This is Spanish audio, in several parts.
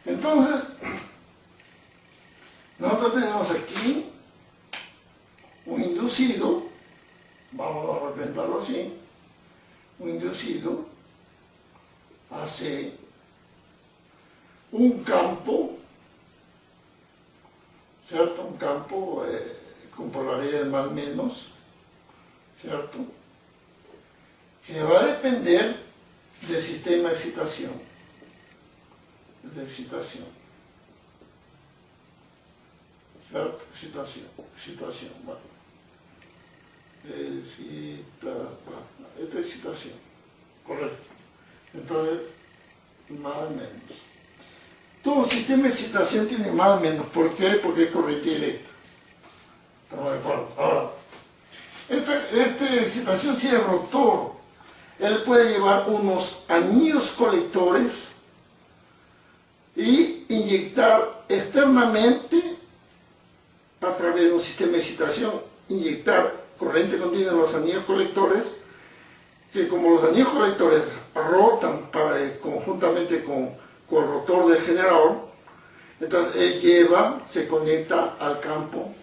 Entonces, nosotros tenemos aquí un inducido, vamos a representarlo así, un inducido hace un campo, ¿cierto? Un campo con polaridad más menos, ¿cierto? Que va a depender del sistema de excitación. ¿Cierto? Excitación, bueno. Esta es excitación, correcto. Entonces, más o menos. Todo sistema de excitación tiene más o menos. ¿Por qué? Porque es corriente directa. ¿Estamos de acuerdo? Ahora, esta excitación si es rotor, él puede llevar unos anillos colectores y inyectar externamente a través de un sistema de excitación, inyectar corriente continua en los anillos colectores, que como los anillos colectores rotan conjuntamente con el rotor del generador, entonces él se conecta al campo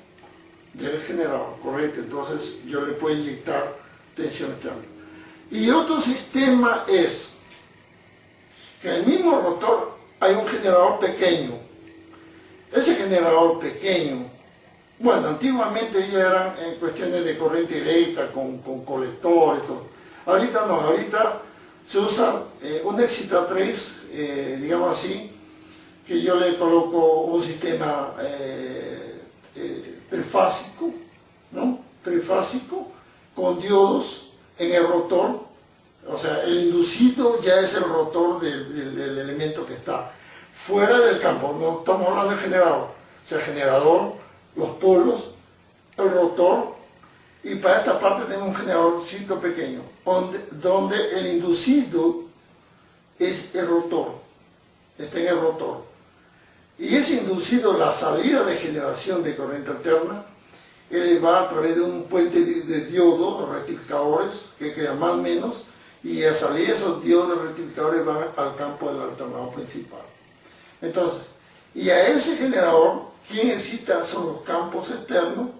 del generador, correcto. Entonces yo le puedo inyectar tensión externa. Y otro sistema es que en el mismo rotor hay un generador pequeño. Ese generador pequeño, bueno, antiguamente ya eran en cuestiones de corriente directa, con colectores, todo. Ahorita no, ahorita se usa una excitatriz, digamos así, que yo le coloco un sistema trifásico, ¿no? Trifásico, con diodos en el rotor. O sea, el inducido ya es el rotor del elemento que está fuera del campo. No estamos hablando del generador. O sea, el generador, los polos, el rotor, y para esta parte tenemos un generadorcito pequeño, donde el inducido es el rotor, está en el rotor. Y ese inducido, la salida de generación de corriente alterna, él va a través de un puente de diodos, los rectificadores, que quedan más o menos, y a salir esos diodos rectificadores van al campo del alternador principal. Entonces, y a ese generador, quien excita son los campos externos,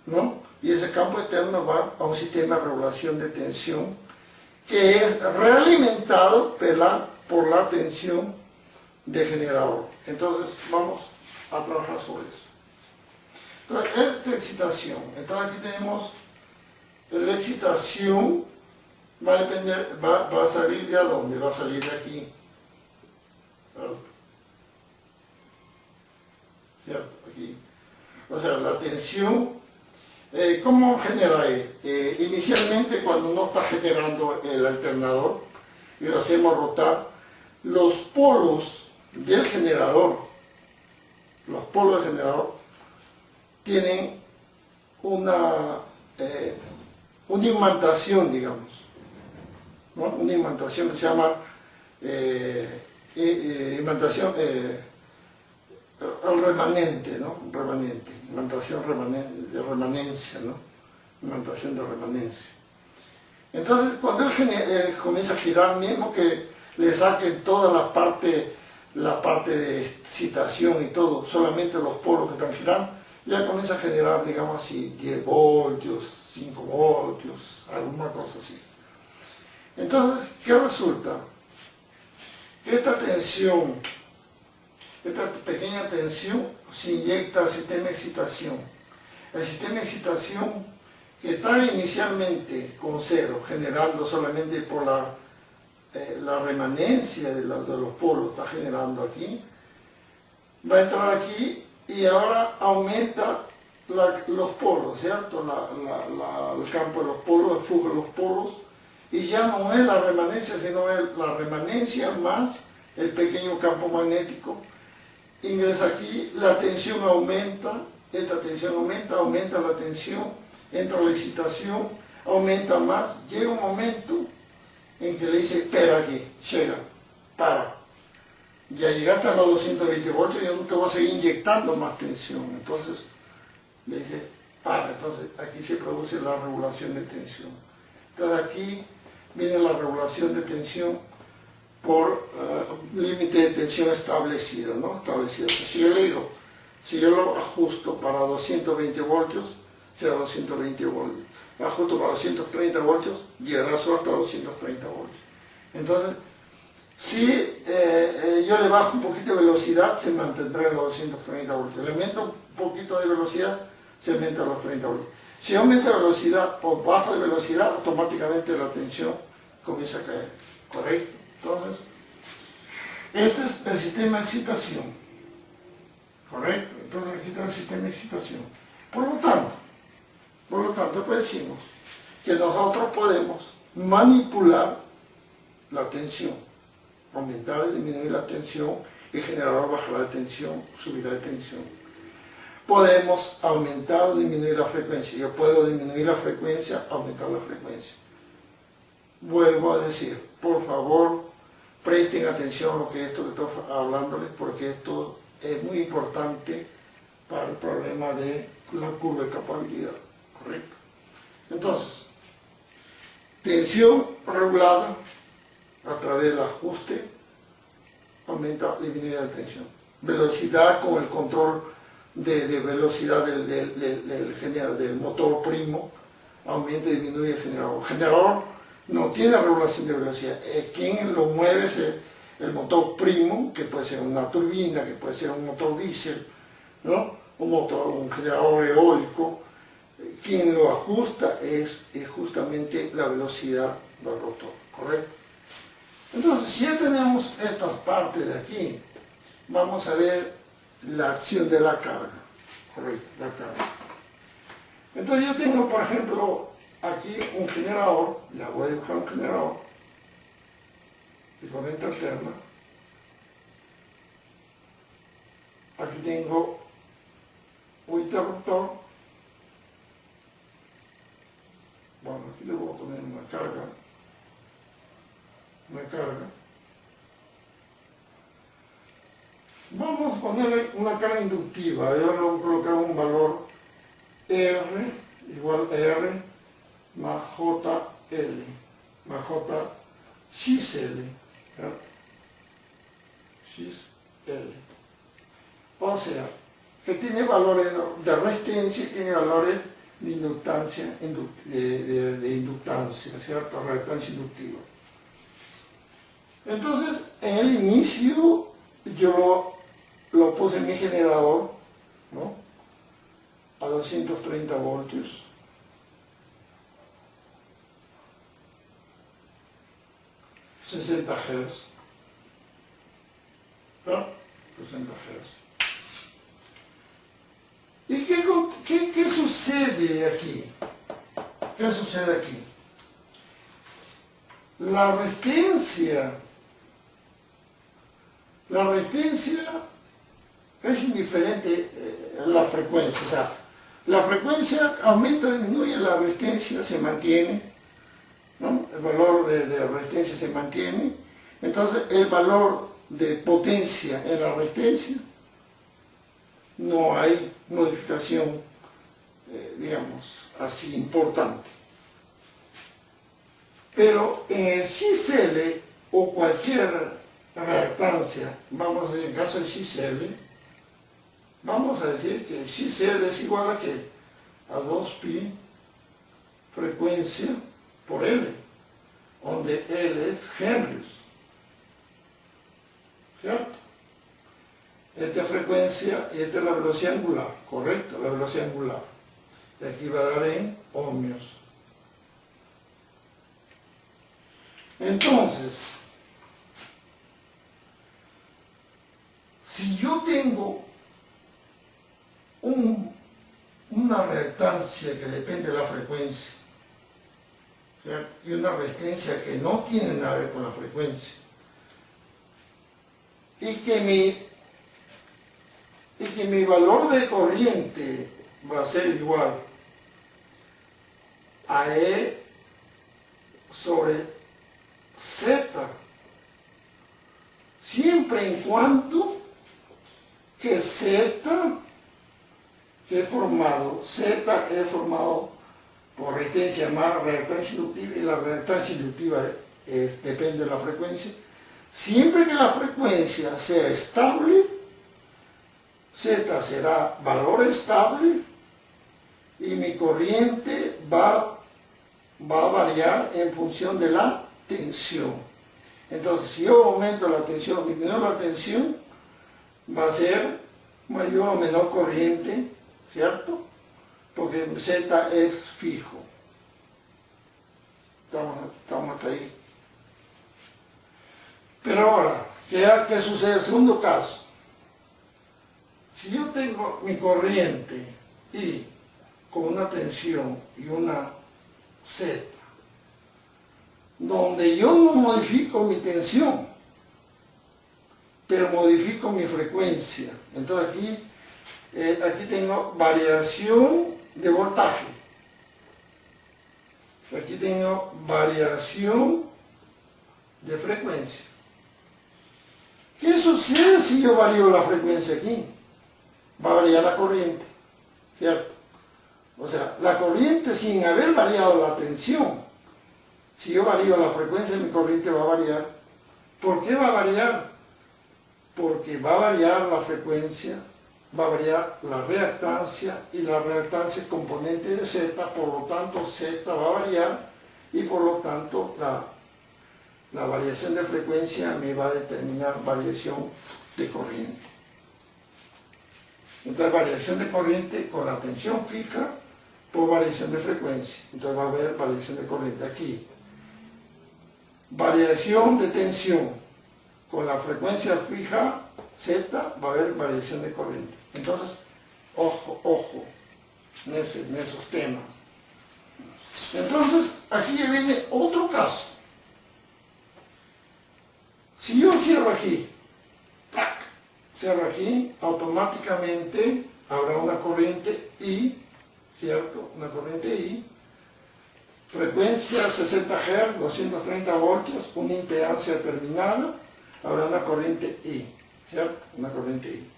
¿no? Y ese campo externo va a un sistema de regulación de tensión que es realimentado por la tensión del generador. Entonces, vamos a trabajar sobre eso. Entonces, esta excitación. Entonces, aquí tenemos la excitación. Va a depender, va a salir de dónde, va a salir de aquí. ¿Cierto? Aquí. O sea, la tensión, ¿cómo genera? Inicialmente, cuando no está generando el alternador y lo hacemos rotar, los polos del generador, tienen una imantación, digamos. ¿No? Una imantación que se llama imantación el remanente, ¿no? Remanente, imantación de remanencia, ¿no? Imantación de remanencia. Entonces, cuando él comienza a girar, mismo que le saquen toda la parte de excitación y todo, solamente los polos que están girando, ya comienza a generar, digamos así, 10 voltios, 5 voltios, alguna cosa así. Entonces, ¿qué resulta? Que esta tensión, esta pequeña tensión, se inyecta al sistema de excitación. El sistema de excitación, que está inicialmente con cero, generando solamente por la remanencia de los polos, está generando aquí, va a entrar aquí y ahora aumenta los polos, ¿cierto? El campo de los polos, el flujo de los polos, y ya no es la remanencia, sino es la remanencia más el pequeño campo magnético. Ingresa aquí, la tensión aumenta, esta tensión aumenta la tensión, entra la excitación, aumenta más, llega un momento en que le dice, espera aquí, llega, para. Ya llegaste a los 220 voltios, ya no te vas a seguir inyectando más tensión. Entonces, le dice, para. Entonces, aquí se produce la regulación de tensión. Entonces, aquí viene la regulación de tensión por límite de tensión establecido, ¿no? Establecido. O sea, si yo le digo, si yo lo ajusto para 220 voltios, será 220 voltios. Lo ajusto para 230 voltios, llegará solo hasta 230 voltios. Entonces, si yo le bajo un poquito de velocidad, se mantendrá en los 230 voltios. Le aumento un poquito de velocidad, se aumenta a los 30 voltios. Si aumenta la velocidad o baja de velocidad, automáticamente la tensión comienza a caer. ¿Correcto? Entonces, este es el sistema de excitación. ¿Correcto? Entonces aquí está el sistema de excitación. Por lo tanto, pues decimos que nosotros podemos manipular la tensión, aumentar y disminuir la tensión, el generador bajará de tensión, subirá de tensión. Podemos aumentar o disminuir la frecuencia. Yo puedo disminuir la frecuencia, aumentar la frecuencia. Vuelvo a decir, por favor, presten atención a lo que estoy hablándoles, porque esto es muy importante para el problema de la curva de escapabilidad. ¿Correcto? Entonces, tensión regulada a través del ajuste, aumenta o disminuye la tensión. Velocidad con el control de velocidad del motor primo, aumenta y disminuye el generador. El generador no tiene regulación de velocidad, quien lo mueve es el motor primo, que puede ser una turbina, que puede ser un motor diésel, ¿no? Un generador eólico. Quien lo ajusta es justamente la velocidad del rotor, ¿correcto? Entonces, si ya tenemos estas partes de aquí, vamos a ver la acción de la carga, ¿correcto? La carga. Entonces yo tengo, por ejemplo, aquí un generador, ya voy a dibujar un generador de corriente alterna. Aquí tengo un interruptor. Bueno, aquí le voy a poner una carga. Vamos a ponerle una carga inductiva. Yo le voy a colocar un valor R igual a R más JL, más JXL, ¿verdad? XL. O sea, que tiene valores de resistencia y tiene valores de inductancia, de inductancia, ¿cierto? Reactancia inductiva. Entonces, en el inicio, yo lo puse en mi generador, ¿no? A 230 voltios. $60 Hz. ¿No? 60 Hz. ¿Y qué sucede aquí? ¿Qué sucede aquí? La resistencia es indiferente a la frecuencia. O sea, la frecuencia aumenta, disminuye, la resistencia se mantiene, ¿no? El valor de resistencia se mantiene. Entonces, el valor de potencia en la resistencia, no hay modificación, digamos, así importante. Pero en el XL o cualquier reactancia, vamos a decir, en caso de XL, vamos a decir que XL es igual a ¿qué? A 2pi frecuencia por L, donde L es Henrys, ¿cierto? Esta es frecuencia y esta es la velocidad angular, correcto, la velocidad angular. Y aquí va a dar en ohmios. Entonces, si yo tengo una reactancia que depende de la frecuencia, ¿cierto? Y una resistencia que no tiene nada que ver con la frecuencia, y que mi valor de corriente va a ser igual a E sobre Z, siempre en cuanto que Z es formado por resistencia más reactancia inductiva, y la reactancia inductiva depende de la frecuencia. Siempre que la frecuencia sea estable, Z será valor estable y mi corriente va a variar en función de la tensión. Entonces, si yo aumento la tensión, disminuyo la tensión, va a ser mayor o menor corriente, ¿cierto? Porque Z es fijo. Estamos hasta ahí. Pero ahora, ¿qué sucede en el segundo caso? Si yo tengo mi corriente I con una tensión y una Z, donde yo no modifico mi tensión, pero modifico mi frecuencia. Entonces aquí tengo variación de voltaje. Aquí tengo variación de frecuencia. ¿Qué sucede si yo varío la frecuencia aquí? Va a variar la corriente, ¿cierto? O sea, la corriente sin haber variado la tensión, si yo varío la frecuencia, mi corriente va a variar. ¿Por qué va a variar? Porque va a variar la frecuencia, va a variar la reactancia, y la reactancia es componente de Z, por lo tanto Z va a variar, y por lo tanto la variación de frecuencia me va a determinar variación de corriente. Entonces, variación de corriente con la tensión fija por variación de frecuencia. Entonces va a haber variación de corriente aquí. Variación de tensión con la frecuencia fija Z, va a haber variación de corriente. Entonces, ojo en esos temas. Entonces, aquí ya viene otro caso. Si yo cierro aquí, ¡plac!, cierro aquí, automáticamente habrá una corriente I, ¿cierto? Una corriente I, frecuencia 60 Hz, 230 voltios, una impedancia determinada, habrá una corriente I, ¿cierto? Una corriente I.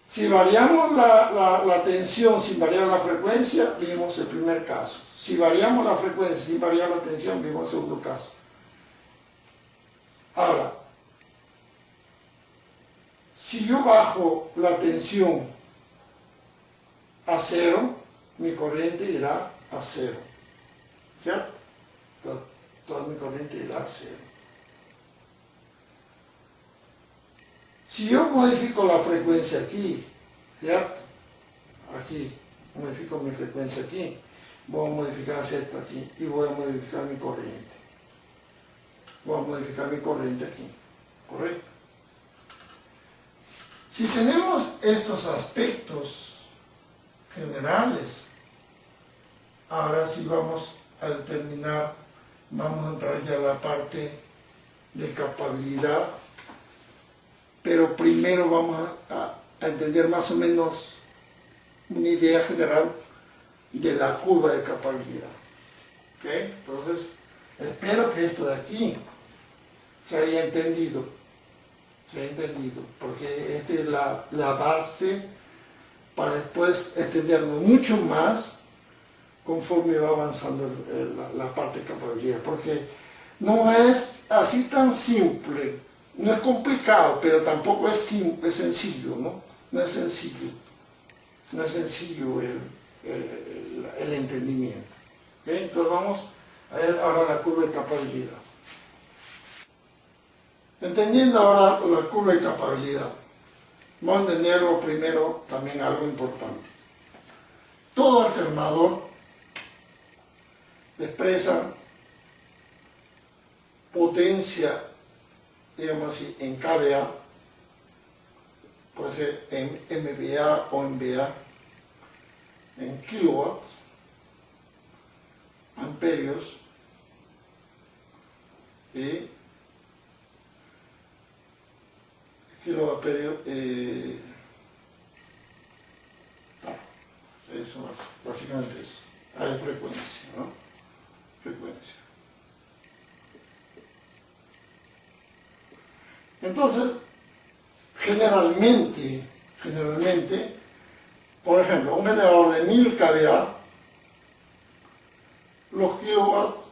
Si variamos la tensión sin variar la frecuencia, vimos el primer caso. Si variamos la frecuencia sin variar la tensión, vimos el segundo caso. Ahora, si yo bajo la tensión a cero, mi corriente irá a cero, ¿cierto? Toda mi corriente irá a cero. Si yo modifico la frecuencia aquí, ¿cierto? Aquí, modifico mi frecuencia aquí, voy a modificar Z aquí y voy a modificar mi corriente. Voy a modificar mi corriente aquí, ¿correcto? Si tenemos estos aspectos generales, ahora sí vamos a determinar, vamos a entrar ya a la parte de capabilidad, pero primero vamos a entender más o menos una idea general de la curva de capabilidad. ¿Ok? Entonces, espero que esto de aquí se haya entendido, porque esta es la base para después extendernos mucho más conforme va avanzando la parte de capabilidad, porque no es así tan simple, no es complicado, pero tampoco es sencillo, ¿no? No es sencillo el entendimiento. ¿Okay? Entonces vamos a ver ahora la curva de capabilidad. Entendiendo ahora la curva de capabilidad, vamos a entenderlo primero también algo importante. Todo alternador expresa potencia, digamos así, en kVA, puede ser en MVA o en VA, en kilowatts, amperios y kiloamperios, eso básicamente eso. Hay frecuencia, ¿no? Frecuencia. Entonces, generalmente, por ejemplo, un generador de 1000 kVA, los kilowatts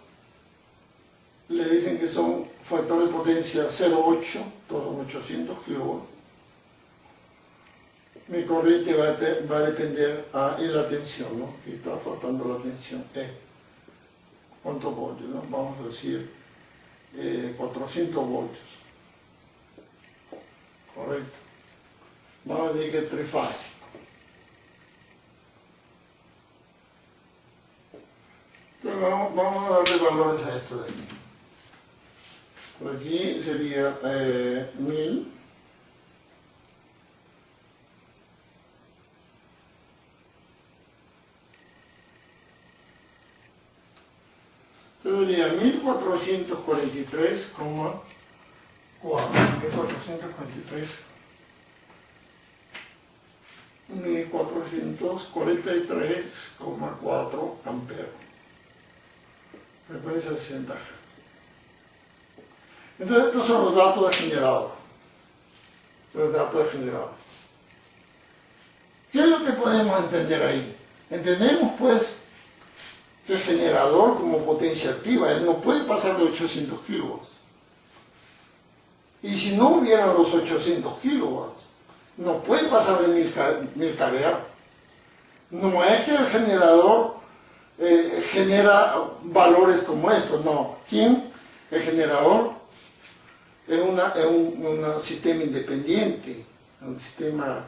le dicen que son factor de potencia 0,8, todos son 800 kilovolts. Mi corriente va a depender en la tensión, ¿no? Aquí está faltando la tensión, ¿cuántos voltios? ¿No? Vamos a decir 400 voltios, correcto. Vamos a decir que es trifásico. Entonces vamos a darle valores a esto de aquí. Por aquí sería 1000. Entonces sería 1443,4. 1443,4 amperes. Frecuencia 60 Hz. Entonces estos son los datos de generador. Los datos de generador. ¿Qué es lo que podemos entender ahí? Entendemos pues que el generador como potencia activa, él no puede pasar de 800 kilowatts. Y si no hubieran los 800 kilowatts, no puede pasar de 1000 kVA. No es que el generador genera valores como estos, no. El generador es un sistema independiente, un sistema,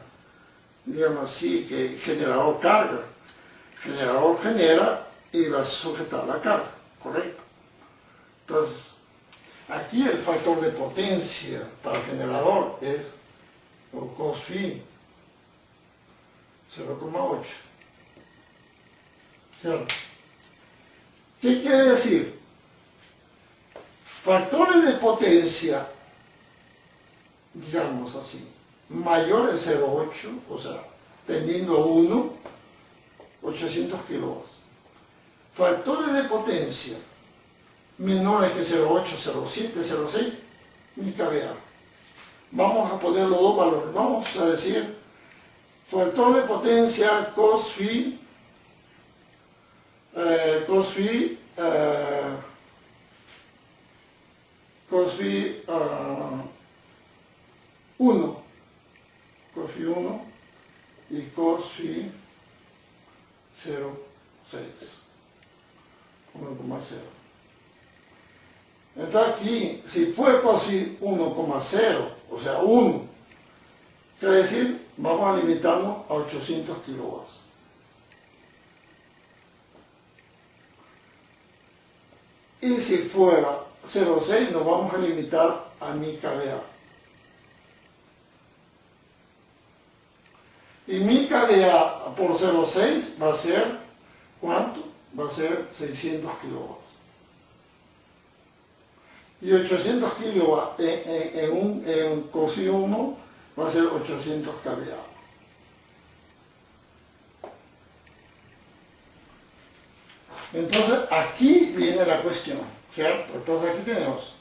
digamos así, que el generador carga. El generador genera y va a sujetar la carga, ¿correcto? Entonces, aquí el factor de potencia para el generador es cos phi 0,8. ¿Cierto? ¿Qué quiere decir? Factores de potencia, digamos así, mayores a 0,8, o sea, tendiendo a 1, 800 kilowatts. Factores de potencia menores que 0,8, 0,7, 0,6, 1000 kVA. Vamos a poner los dos valores. Vamos a decir factor de potencia cos phi 1 y cos phi 0,6, 1,0. Entonces aquí, si fue cos phi 1,0, o sea 1, quiere decir, vamos a limitarnos a 800 kilowatts. Y si fuera 0,6 nos vamos a limitar a 1000 kVA. Y 1000 kVA por 0,6 va a ser, ¿cuánto? Va a ser 600 kilowatts. Y 800 kilowatts en cos phi 1 va a ser 800 kVA. Entonces aquí viene la cuestión, ¿cierto? Entonces aquí tenemos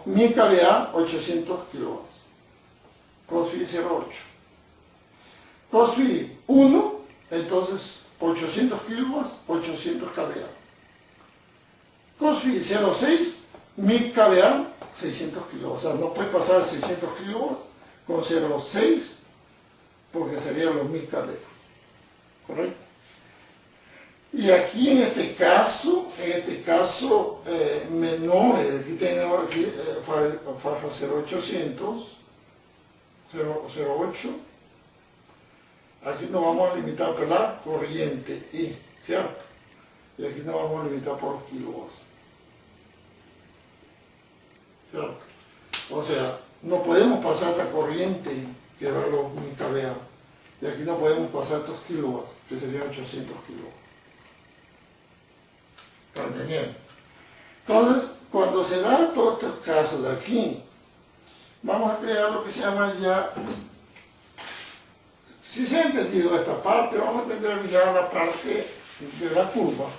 1000 kVA, 800 kilowatts. Cos phi 0,8. Cos phi 1, entonces 800 kilowatts, 800 kVA. Cos phi 0,6, 1000 kVA, 600 kilowatts. O sea, no puede pasar de 600 kilowatts con 0,6 porque serían los 1000 kVA. ¿Correcto? Y aquí en este caso menores, aquí tenemos faja 0,800, 0,8. Aquí nos vamos a limitar por la corriente I, ¿cierto? Y aquí nos vamos a limitar por los kilowatts. ¿Cierto? O sea, no podemos pasar esta corriente que da los 1000 kVA. Y aquí no podemos pasar estos kilowatts, que serían 800 kilowatts. ¿Están entendiendo? Entonces, cuando se dan todos estos casos de aquí, vamos a crear lo que se llama ya, si se ha entendido esta parte, vamos a entender ya la parte de la curva.